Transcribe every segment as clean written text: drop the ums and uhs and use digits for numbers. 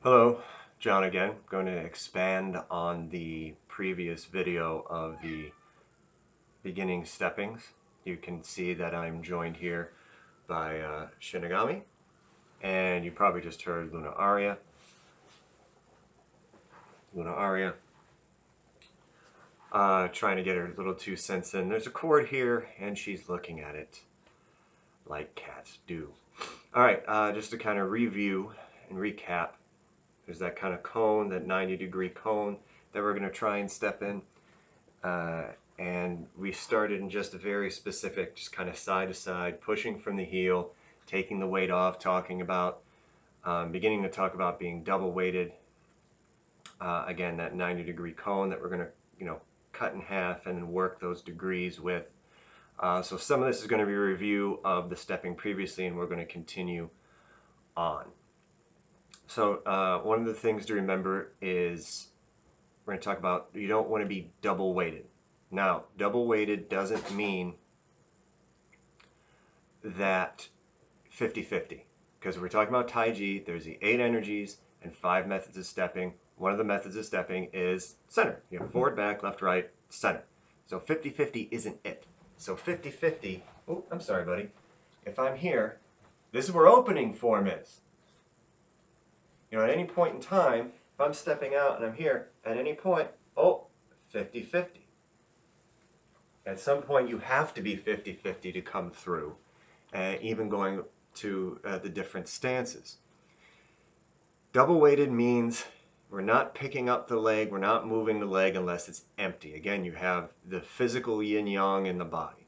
Hello, John again. I'm going to expand on the previous video of the beginning steppings. You can see that I'm joined here by Shinigami, and you probably just heard Luna Aria. Trying to get her little 2 cents in. There's a chord here, and she's looking at it like cats do. All right, just to kind of review and recap, there's that kind of cone, that 90-degree cone that we're going to try and step in. And we started in just a very specific, just kind of side to side, pushing from the heel, taking the weight off, talking about, beginning to talk about being double weighted. Again, that 90-degree cone that we're going to, cut in half and work those degrees with. So some of this is going to be a review of the stepping previously, and we're going to continue on. So one of the things to remember is we're going to talk about you don't want to be double weighted. Now, double weighted doesn't mean that 50-50, because we're talking about Taiji. There's the 8 energies and 5 methods of stepping. One of the methods of stepping is center. You have forward, back, left, right, center. So 50-50 isn't it. So 50-50, oh, I'm sorry, buddy. If I'm here, this is where opening form is. At any point in time, if I'm stepping out and I'm here, at any point, 50-50. At some point, you have to be 50-50 to come through, even going to the different stances. Double weighted means we're not picking up the leg, we're not moving the leg unless it's empty. Again, you have the physical yin-yang in the body.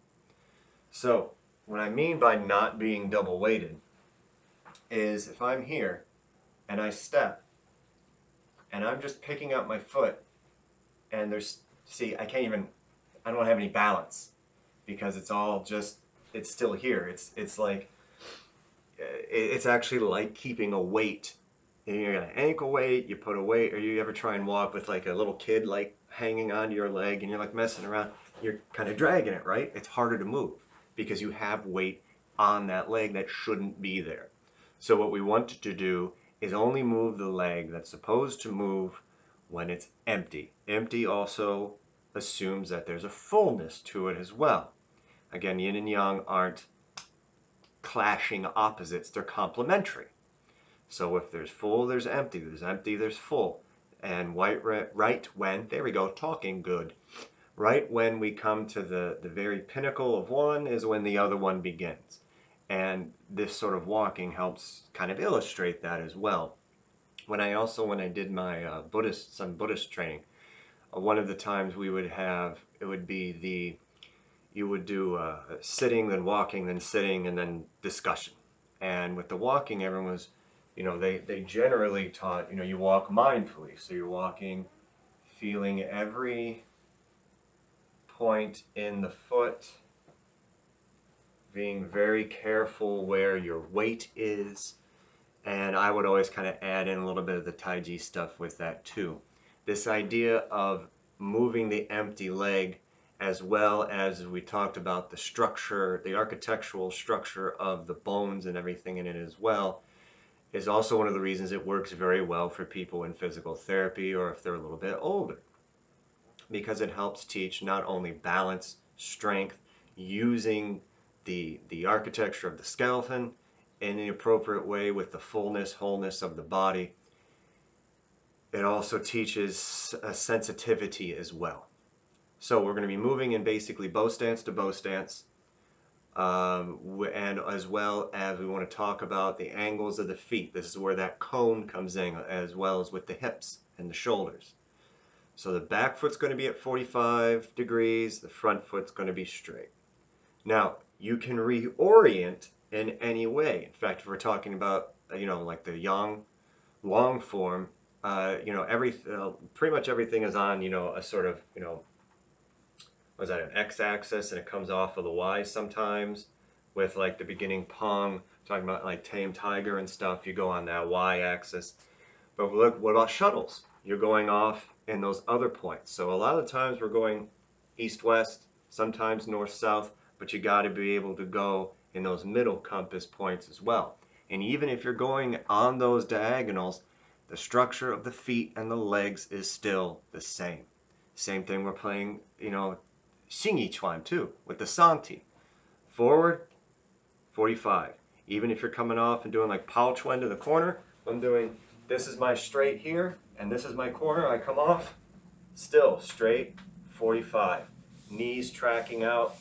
So what I mean by not being double weighted is if I'm here and I step and I'm just picking up my foot and I don't have any balance because it's all just, it's still here. It's like, it's actually like keeping a weight. You got an ankle weight, you put a weight, or you ever try and walk with like a little kid like hanging onto your leg and you're like messing around, you're kind of dragging it, right? It's harder to move because you have weight on that leg that shouldn't be there. So what we want to do is only move the leg that's supposed to move when it's empty. Empty also assumes that there's a fullness to it as well. Again, yin and yang aren't clashing opposites, they're complementary. So if there's full, there's empty, there's full. And right when, there we go, talking good. Right when we come to the very pinnacle of one is when the other one begins. And this sort of walking helps kind of illustrate that as well. When I did my Buddhist training, one of the times we would have, it would be you would do sitting, then walking, then sitting, and then discussion. And with the walking, everyone was, they generally taught, you walk mindfully. So you're walking, feeling every point in the foot, being very careful where your weight is. And I would always kind of add in a little bit of the Taiji stuff with that too. This idea of moving the empty leg, as well as we talked about the structure, the architectural structure of the bones and everything in it as well, is also one of the reasons it works very well for people in physical therapy or if they're a little bit older, because it helps teach not only balance, strength, using the architecture of the skeleton in the appropriate way with the fullness, wholeness of the body. It also teaches a sensitivity as well. So we're going to be moving in basically bow stance to bow stance, and as well as we want to talk about the angles of the feet. This is where that cone comes in, as well as with the hips and the shoulders. So the back foot's going to be at 45 degrees, the front foot's going to be straight. Now, you can reorient in any way. In fact, if we're talking about, like the yang, long form, pretty much everything is on, a sort of, was that an x-axis, and it comes off of the y sometimes with like the beginning pong, talking about like tame tiger and stuff, you go on that y-axis. But look, what about shuttles? You're going off in those other points. So a lot of the times we're going east-west, sometimes north-south, but you got to be able to go in those middle compass points as well. And even if you're going on those diagonals, The structure of the feet and the legs is still the same. Same thing we're playing, Xingyi Chuan too, with the Santi. Forward, 45. Even if you're coming off and doing like Pao Chuan to the corner, I'm doing, this is my straight here, and this is my corner, I come off, still straight, 45. Knees tracking out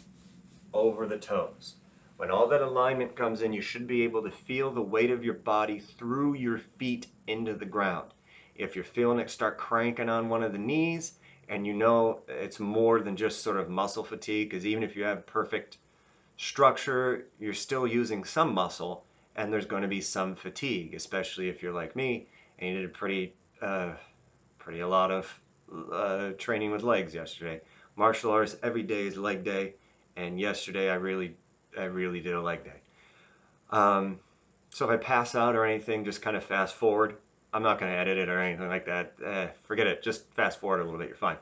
over the toes. When all that alignment comes in, you should be able to feel the weight of your body through your feet into the ground. If you're feeling it start cranking on one of the knees, and you know it's more than just sort of muscle fatigue, because even if you have perfect structure, you're still using some muscle, and there's going to be some fatigue, especially if you're like me and you did a lot of training with legs yesterday. Martial arts every day is leg day, and yesterday I really did a leg day. So if I pass out or anything, just kind of fast forward. I'm not going to edit it or anything like that. Forget it. Just fast forward a little bit. You're fine.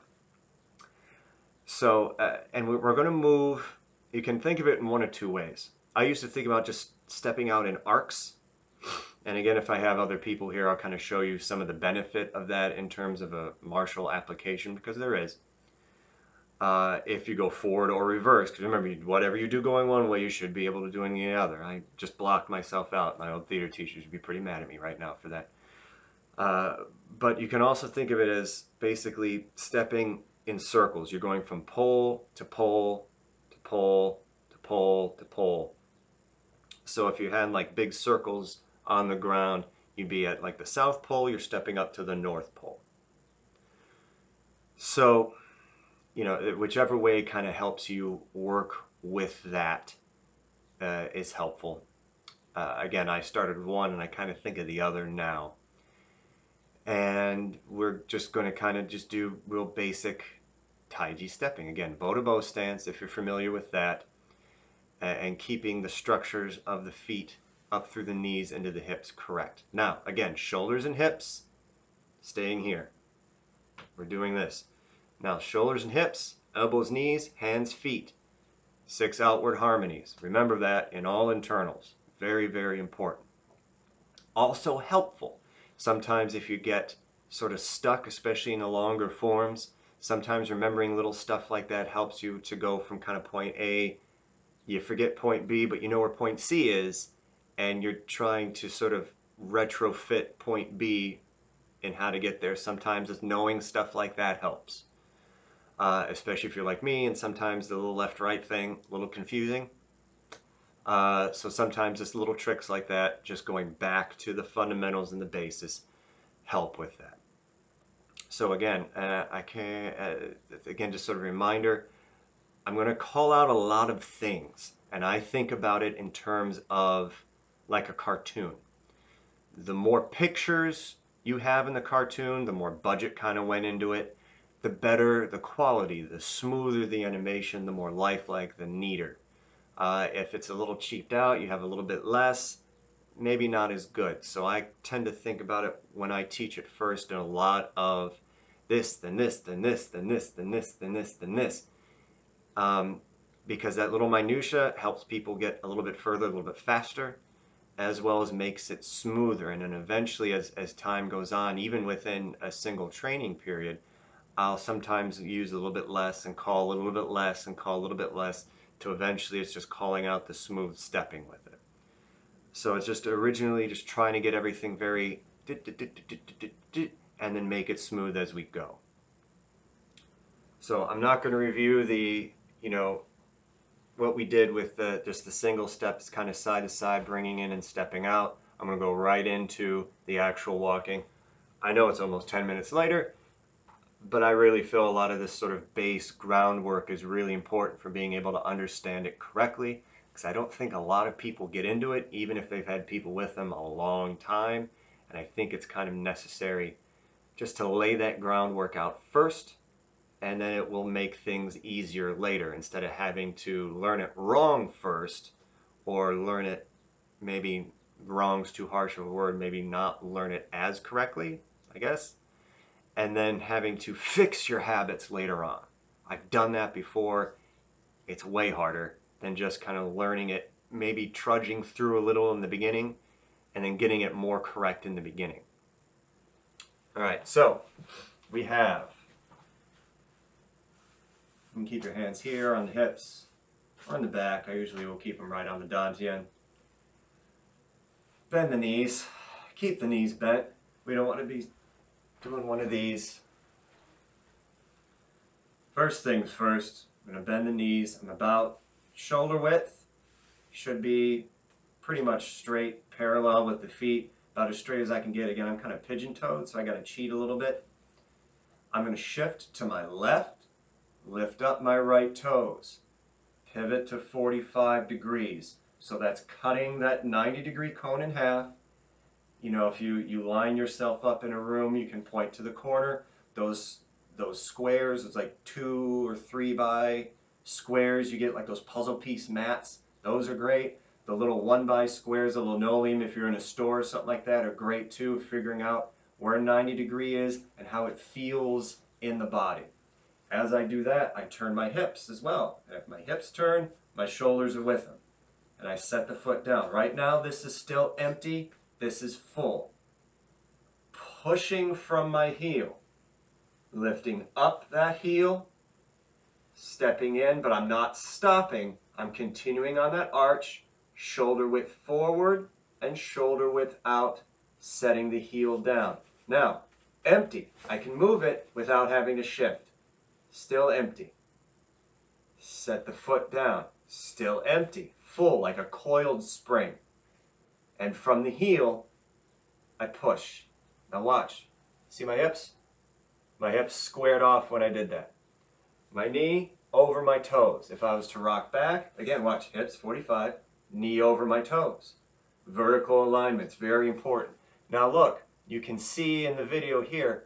So, and we're going to move. You can think of it in one of two ways. I used to think about just stepping out in arcs. And again, if I have other people here, I'll kind of show you some of the benefit of that in terms of a martial application, because there is. If you go forward or reverse, because remember, whatever you do going one way, you should be able to do in the other. I just blocked myself out. My old theater teachers would be pretty mad at me right now for that. But you can also think of it as basically stepping in circles. You're going from pole to pole to pole to pole to pole. So if you had like big circles on the ground, you'd be at like the South Pole, you're stepping up to the North Pole. So, whichever way kind of helps you work with that is helpful. Again, I started one and I kind of think of the other now. And we're just going to kind of just do real basic Taiji stepping. Again, bow to bow stance, if you're familiar with that, and keeping the structures of the feet up through the knees into the hips correct. Now, again, shoulders and hips, staying here. We're doing this. Now, shoulders and hips, elbows, knees, hands, feet. 6 outward harmonies. Remember that in all internals. Very, very important. Also helpful. Sometimes if you get sort of stuck, especially in the longer forms, sometimes remembering little stuff like that helps you to go from kind of point A, you forget point B, but you know where point C is, and you're trying to sort of retrofit point B and how to get there. Sometimes just knowing stuff like that helps, especially if you're like me, and sometimes the little left-right thing, a little confusing. So sometimes just little tricks like that, just going back to the fundamentals and the basis, help with that. So again, again, just sort of a reminder, I'm going to call out a lot of things, and I think about it in terms of like a cartoon. The more pictures you have in the cartoon, the more budget kind of went into it, the better the quality, the smoother the animation, the more lifelike, the neater. If it's a little cheaped out, you have a little bit less, maybe not as good. So I tend to think about it when I teach it first in a lot of this, then this, then this, then this, then this, then this, then this. Because that little minutia helps people get a little bit further, a little bit faster, as well as makes it smoother. And then eventually, as time goes on, even within a single training period, I'll sometimes use a little bit less and call a little bit less and call a little bit less, to eventually it's just calling out the smooth stepping with it. So it's just originally just trying to get everything very and then make it smooth as we go. So I'm not going to review the, what we did with just the single steps kind of side to side, bringing in and stepping out. I'm going to go right into the actual walking. I know it's almost 10 minutes later, but I really feel a lot of this sort of base groundwork is really important for being able to understand it correctly, because I don't think a lot of people get into it, even if they've had people with them a long time. And I think it's kind of necessary just to lay that groundwork out first, and then it will make things easier later, instead of having to learn it wrong first, or learn it, maybe wrong's too harsh of a word, maybe not learn it as correctly, I guess, and then having to fix your habits later on. I've done that before. It's way harder than just kind of learning it, maybe trudging through a little in the beginning, and then getting it more correct in the beginning. All right, so we have, you can keep your hands here on the hips or on the back. I usually will keep them right on the dantian. Bend the knees. Keep the knees bent. We don't want to be doing one of these. First things first, I'm going to bend the knees. I'm about shoulder width. Should be pretty much straight, parallel with the feet, about as straight as I can get. Again, I'm kind of pigeon-toed, so I got to cheat a little bit. I'm going to shift to my left, lift up my right toes, pivot to 45 degrees. So that's cutting that 90-degree cone in half. You know, if you line yourself up in a room, you can point to the corner. Those squares, it's like 2 or 3 by squares. You get like those puzzle piece mats. Those are great. The little 1 by squares, the linoleum, if you're in a store or something like that, are great too, figuring out where 90 degree is and how it feels in the body. As I do that, I turn my hips as well. And if my hips turn, my shoulders are with them. And I set the foot down. Right now, this is still empty. This is full. Pushing from my heel. Lifting up that heel. Stepping in, but I'm not stopping. I'm continuing on that arch. Shoulder width forward and shoulder width out. Setting the heel down. Now, empty. I can move it without having to shift. Still empty. Set the foot down. Still empty. Full, like a coiled spring. And from the heel, I push. Now watch. See my hips? My hips squared off when I did that. My knee over my toes. If I was to rock back, again, watch, hips 45, knee over my toes. Vertical alignment's very important. Now look, you can see in the video here,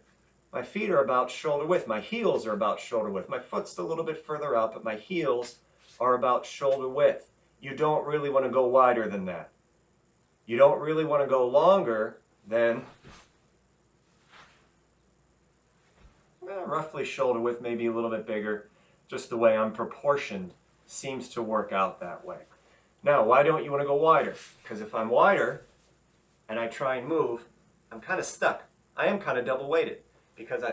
my feet are about shoulder width. My heels are about shoulder width. My foot's a little bit further out, but my heels are about shoulder width. You don't really want to go wider than that. You don't really want to go longer than roughly shoulder width, maybe a little bit bigger. Just the way I'm proportioned seems to work out that way. Now, why don't you want to go wider? Because if I'm wider and I try and move, I'm kind of stuck. I am kind of double weighted because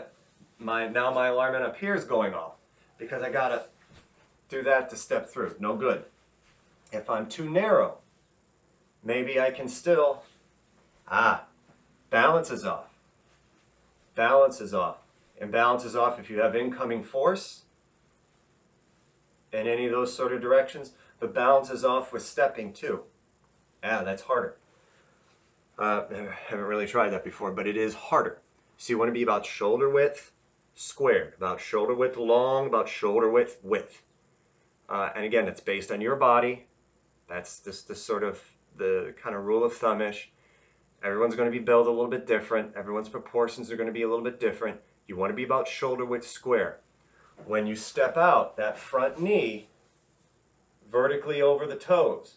now my alignment up here is going off because I got to do that to step through. No good. If I'm too narrow, maybe I can still, balance is off. Balance is off. And balance is off if you have incoming force in any of those sort of directions. But balance is off with stepping too. That's harder. I haven't really tried that before, but it is harder. So you want to be about shoulder width squared, about shoulder width long, about shoulder width width. And again, it's based on your body. That's this sort of the kind of rule of thumb-ish. Everyone's going to be built a little bit different. Everyone's proportions are going to be a little bit different. You want to be about shoulder width square. When you step out, that front knee vertically over the toes.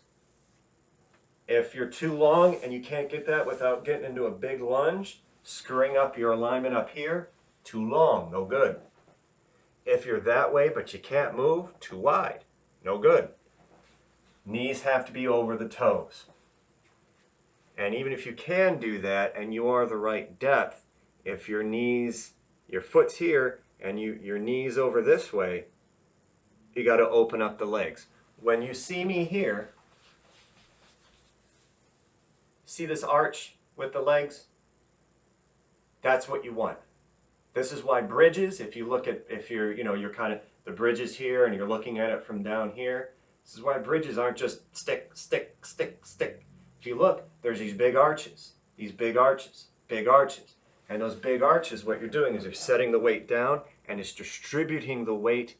If you're too long and you can't get that without getting into a big lunge, screwing up your alignment up here, too long, no good. If you're that way but you can't move, too wide, no good. Knees have to be over the toes. And even if you can do that and you are the right depth, if your knees, your foot's here and your knees over this way, you got to open up the legs. When you see me here, see this arch with the legs? That's what you want. This is why bridges, if you look at, if you're, you're kind of, the bridge is here and you're looking at it from down here, this is why bridges aren't just stick, stick, stick, stick. If you look, there's these big arches, big arches. And those big arches, what you're doing is you're setting the weight down and it's distributing the weight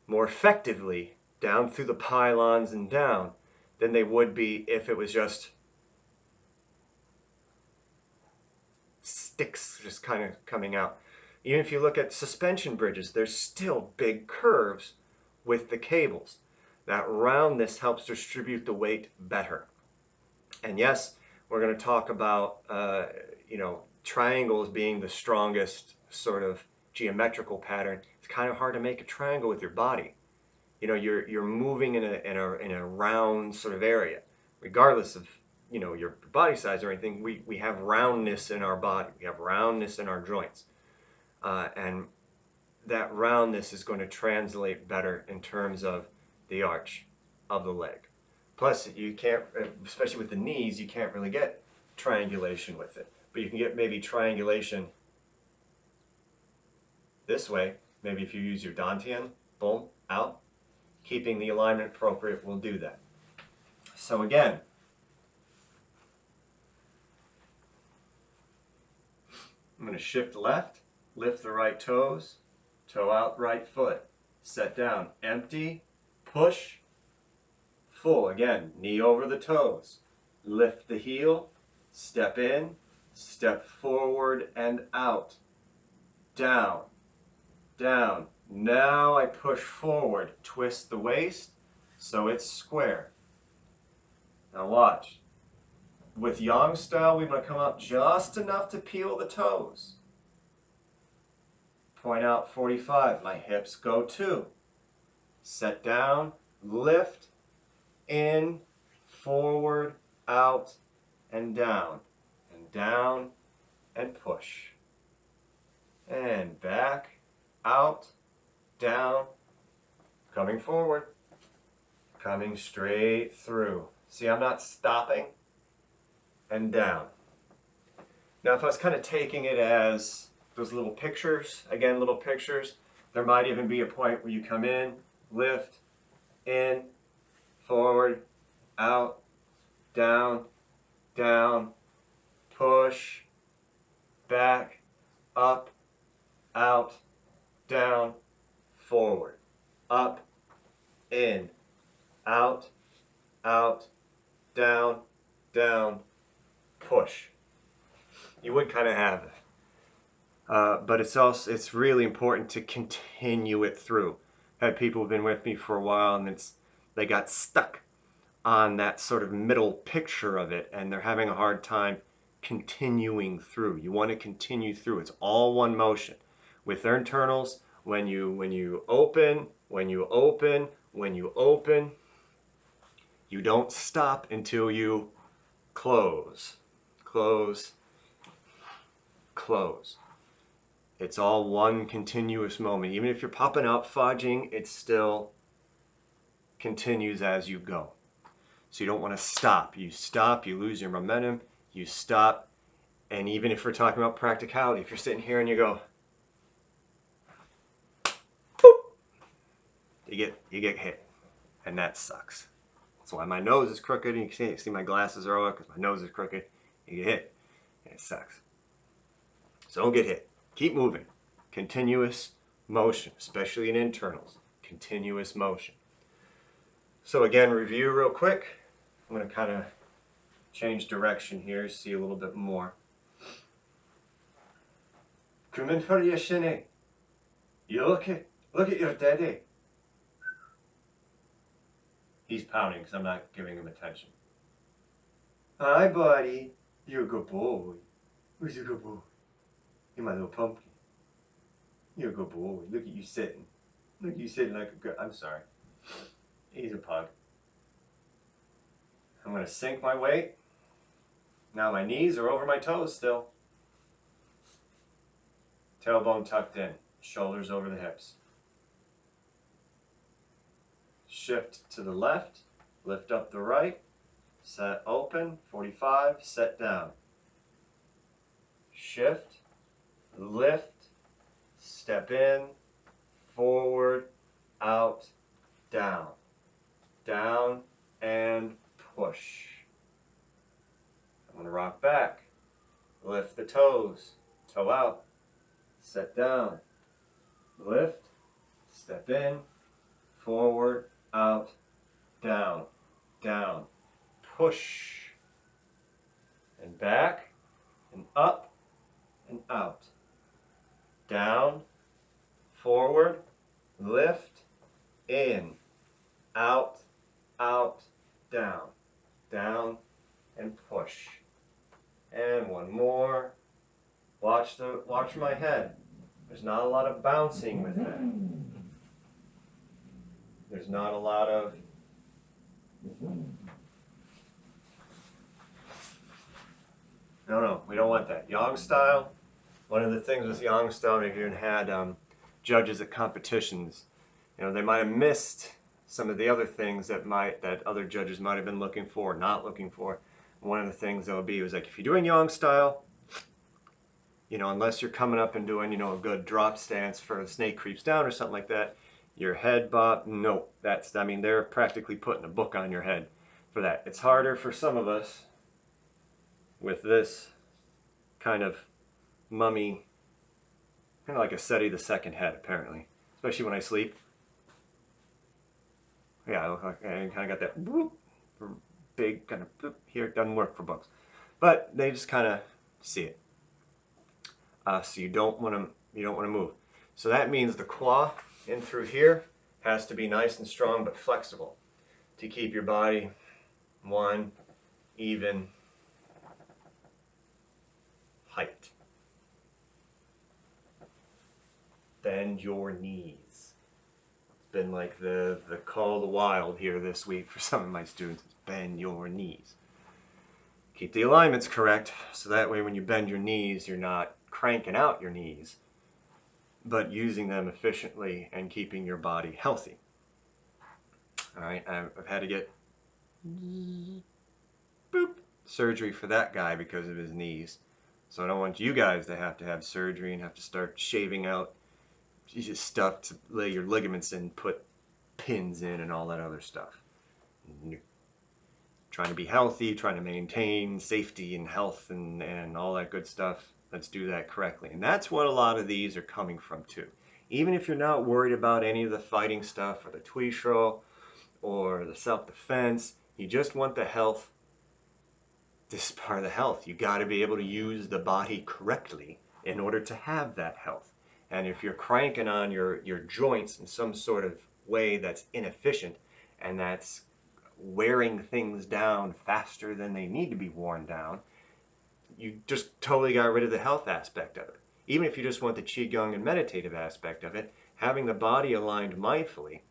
more effectively down through the pylons and down than they would be if it was just sticks just kind of coming out. Even if you look at suspension bridges, there's still big curves with the cables. That roundness helps distribute the weight better. And yes, we're going to talk about triangles being the strongest sort of geometrical pattern. It's kind of hard to make a triangle with your body. You're moving in a round sort of area, regardless of you know, your body size or anything, we have roundness in our body. We have roundness in our joints. And that roundness is going to translate better in terms of the arch of the leg. Plus, you can't, especially with the knees, you can't really get triangulation with it. But you can get maybe triangulation this way. Maybe if you use your dantian, boom, out. Keeping the alignment appropriate will do that. So again, I'm going to shift left, lift the right toes, toe out right foot, set down, empty, push, full. Again, knee over the toes, lift the heel, step in, step forward and out, down, down. Now I push forward, twist the waist so it's square. Now watch. With yang style, we want to come up just enough to peel the toes. Point out 45. My hips go too. Set down, lift, in, forward, out, and down, and push. And back, out, down, coming forward, coming straight through. See, I'm not stopping, and down. Now, if I was kind of taking it as those little pictures, again, little pictures, there might even be a point where you come in, lift, in, forward, out, down, down, push, back, up, out, down, forward, up, in, out, down, down, push. You would kind of have it. But it's really important to continue it through. I've had people who've been with me for a while and they got stuck on that sort of middle picture of it and they're having a hard time continuing through. You want to continue through. It's all one motion. With their internals, when you open, you don't stop until you close, close, close. It's all one continuous moment. Even if you're popping out, fudging, it still continues as you go. So you don't want to stop. You stop, you lose your momentum, you stop. And even if we're talking about practicality, if you're sitting here and you go, boop, you get hit. And that sucks. That's why my nose is crooked. And you can see my glasses are over because my nose is crooked. You get hit. And it sucks. So don't get hit. Keep moving. Continuous motion, especially in internals. Continuous motion. So again, review real quick. I'm going to kind of change direction here, see a little bit more. Come in for your shinny. You look at your daddy. He's pounding because I'm not giving him attention. Hi, buddy. You're a good boy. Who's a good boy? You're my little pumpkin. You're a good boy. Look at you sitting. Look at you sitting like a good. I'm sorry. He's a pug. I'm going to sink my weight. Now my knees are over my toes still. Tailbone tucked in. Shoulders over the hips. Shift to the left. Lift up the right. Set open. 45. Set down. Shift. Lift. Step in. Forward. Out. Down. Down and push. I'm going to rock back. Lift the toes. Toe out. Set down. Lift. Step in. Forward. Out. Down. Down. Push. And back. And up. And out. Down. Forward. Lift. In. Out. Out. Down. Down. And push. And one more. Watch my head. There's not a lot of bouncing with that. There's not a lot of No, we don't want that. Yang style, one of the things with Yang style, if you had judges at competitions, they might have missed some of the other things that other judges might have been looking for, not looking for. One of the things that would be was like if you're doing Yang style, unless you're coming up and doing, a good drop stance for the snake creeps down or something like that, your head bob, no, they're practically putting a book on your head for that. It's harder for some of us with this kind of mummy, kind of like a Seti the second head, apparently, especially when I sleep. Yeah, I kind of got that whoop, big kind of whoop here. It doesn't work for books, but they just kind of see it. So you don't want to move. So that means the claw in through here has to be nice and strong but flexible to keep your body one even height. Bend your knees. It's been like the call of the wild here this week for some of my students. Bend your knees. Keep the alignments correct so that way when you bend your knees, you're not cranking out your knees, but using them efficiently and keeping your body healthy. All right, I've had to get boop surgery for that guy because of his knees. So I don't want you guys to have surgery and have to start shaving out stuff to lay your ligaments in, put pins in and all that other stuff. Trying to be healthy, trying to maintain safety and health and all that good stuff. Let's do that correctly. And that's what a lot of these are coming from too. Even if you're not worried about any of the fighting stuff or the tuishro or the self-defense, you just want the health. This is part of the health. You got to be able to use the body correctly in order to have that health. And if you're cranking on your joints in some sort of way that's inefficient and that's wearing things down faster than they need to be worn down, you just totally got rid of the health aspect of it. Even if you just want the qigong and meditative aspect of it, having the body aligned mindfully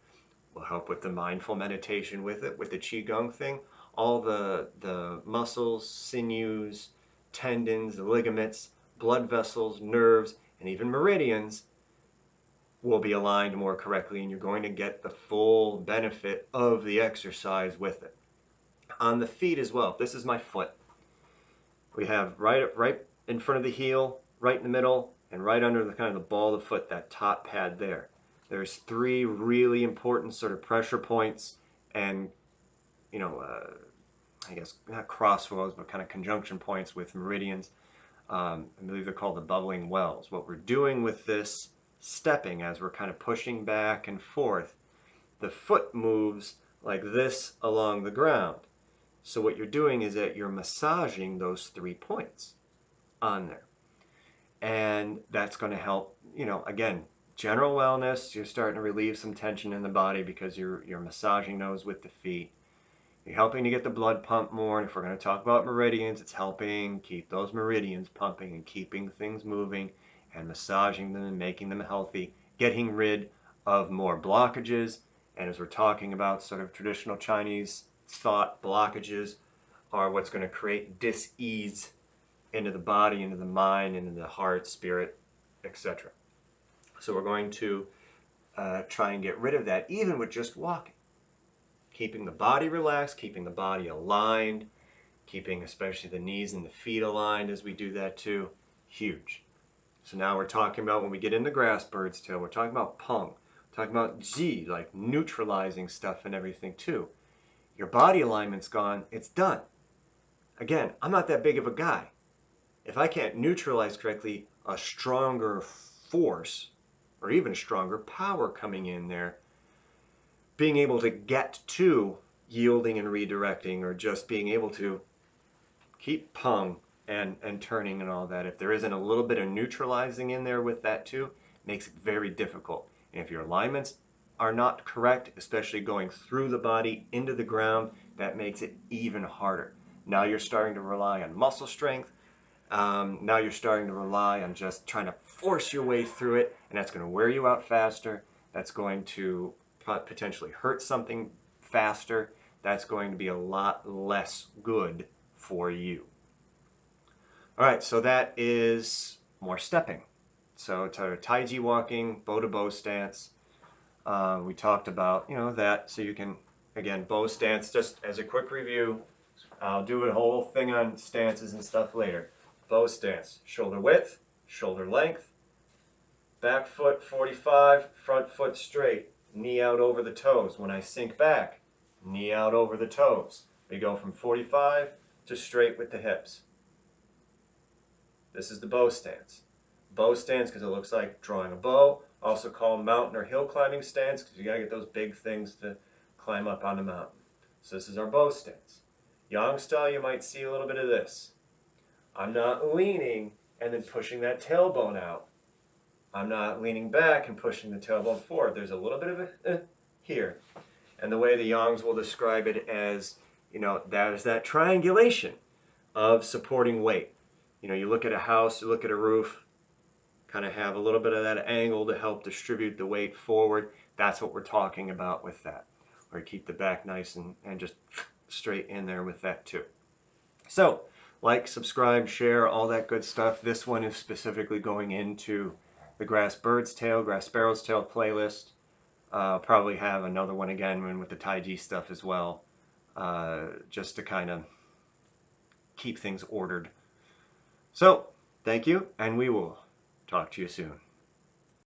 will help with the mindful meditation with it, with the qigong thing. All the muscles, sinews, tendons, ligaments, blood vessels, nerves, and even meridians will be aligned more correctly, and you're going to get the full benefit of the exercise with it. On the feet as well, this is my foot. We have right in front of the heel, right in the middle, and right under the kind of the ball of the foot, that top pad there. There's three really important sort of pressure points and, I guess not crossroads, but kind of conjunction points with meridians. I believe they're called the bubbling wells. What we're doing with this stepping as we're kind of pushing back and forth, the foot moves like this along the ground. So what you're doing is that you're massaging those 3 points on there. And that's going to help, again, general wellness. You're starting to relieve some tension in the body because you're massaging those with the feet. You're helping to get the blood pump more. And if we're going to talk about meridians, it's helping keep those meridians pumping and keeping things moving and massaging them and making them healthy, getting rid of more blockages. And as we're talking about sort of traditional Chinese thought, blockages are what's going to create dis-ease into the body, into the mind, into the heart, spirit, etc. So we're going to try and get rid of that, even with just walking. Keeping the body relaxed, keeping the body aligned, keeping especially the knees and the feet aligned as we do that too. Huge. So now we're talking about when we get into grass bird's tail, we're talking about peng, we're talking about ji, like neutralizing stuff and everything too. Your body alignment's gone, it's done. Again, I'm not that big of a guy. If I can't neutralize correctly a stronger force or even stronger power coming in there, being able to get to yielding and redirecting or just being able to keep peng and turning and all that, if there isn't a little bit of neutralizing in there with that too, makes it very difficult. And if your alignments are not correct, especially going through the body into the ground, that makes it even harder. Now you're starting to rely on muscle strength. Now you're starting to rely on just trying to force your way through it, and that's going to wear you out faster. That's going to potentially hurt something faster. That's going to be a lot less good for you. All right, so that is more stepping. So to Taiji walking, bow to bow stance. We talked about, that. So you can, again, bow stance, just as a quick review. I'll do a whole thing on stances and stuff later. Bow stance, shoulder width, shoulder length, back foot 45, front foot straight, knee out over the toes. When I sink back, knee out over the toes. We go from 45 to straight with the hips. This is the bow stance. Bow stance because it looks like drawing a bow. Also called mountain or hill climbing stance because you got to get those big things to climb up on the mountain. So this is our bow stance. Yang style, you might see a little bit of this. I'm not leaning and then pushing that tailbone out. I'm not leaning back and pushing the tailbone forward. There's a little bit of a here. And the way the Yangs will describe it as, that is that triangulation of supporting weight. You look at a house, you look at a roof, kind of have a little bit of that angle to help distribute the weight forward. That's what we're talking about with that. Or keep the back nice and just straight in there with that too. So, like, subscribe, share, all that good stuff. This one is specifically going into the grass bird's tail, grass sparrow's tail playlist. Probably have another one again with the Taiji stuff as well, just to kind of keep things ordered. So, thank you, and we will talk to you soon.